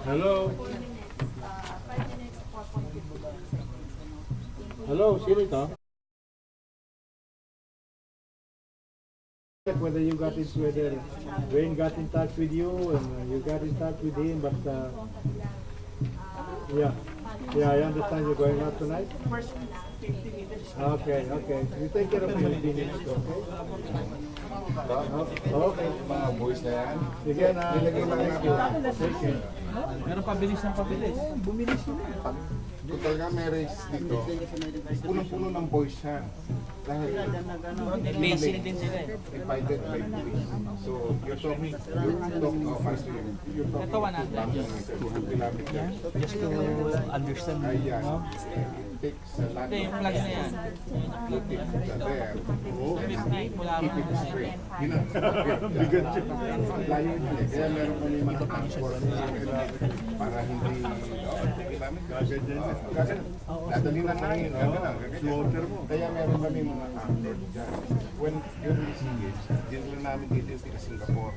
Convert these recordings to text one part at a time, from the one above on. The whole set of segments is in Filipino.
Hello? Hello, sino ito? Whether you got it, whether Wayne got in touch with you and you got in touch with him, but yeah, I understand you're going out tonight. Okay. You take care of the Philippines, okay? Okay. Mga boys na yan. Sige na. Nilagay lang natin. Sige. Meron pabilis ng pabilis. Bumilis yun eh. Total nga may race dito. Punong-puno ng boys yan. Dahil Basic din sila eh. divided by police. So you're talking, you're talking Ito 100. 2 kilometers. Just to understand. Ayan. It takes a lot Ito yung of flag na yan. looking there. 50 mula Keep it straight. Yun ang Bigat siya. layo yun eh. Kaya meron kami mga transport para hindi kasi dadali na namin slaughter mo. Kaya meron kami mga actors dyan. When you're engaged, dinala namin dito yung tiga Singapore.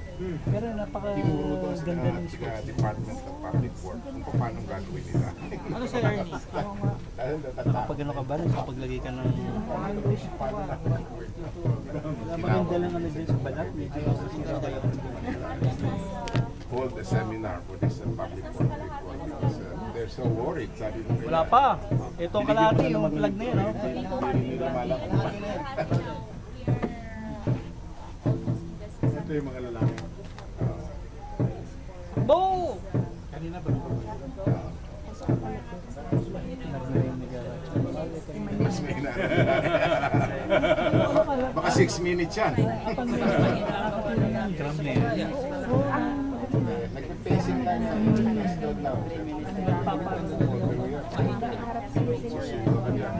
Pero napaka Tinuro doon sa ganda ng tiga Department of Public Works kung paano gagawin nila. Ano sa Ernie? Dahil natatakot. Kapag ano ka ba, kapaglagay ka ng... Paano na work. Maganda lang ano din sa balat. Hold a seminar for this public works. They're so worried. Sabi nung Wala pa. Ito ang kalati, yung flag na yun. No? hindi nila malaman. Ito yung mga lalaki. Bo! Kanina ba? Mas may baka 6 minutes yan. Gram na yun. Nagpe-pacing tayo sa doon lang.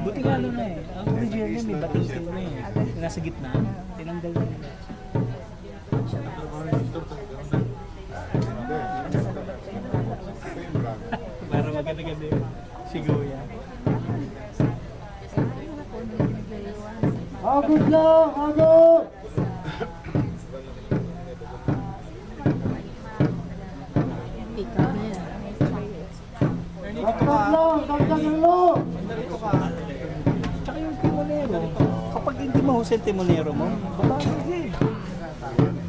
Buti nga na eh. Ang original niya may bating na eh. Nasa gitna. Tinanggal na yun. Para maganda-ganda yun. Sigaw yan. Agod lang! Agod! Agod lang! Dagdag ulo! Tsaka yung timonero. Kapag hindi mahusay yung timonero mo, babagay eh.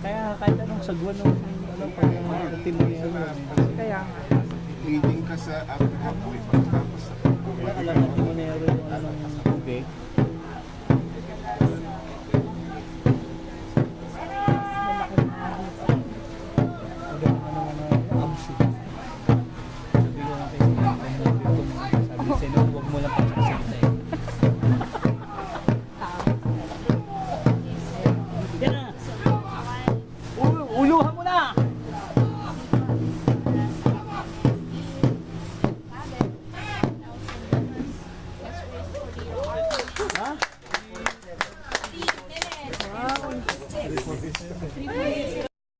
Kaya kahit anong sagwan ng timonero. Kaya Leading ka sa halfway pagkatapos. alam ng timonero yung anong tubig.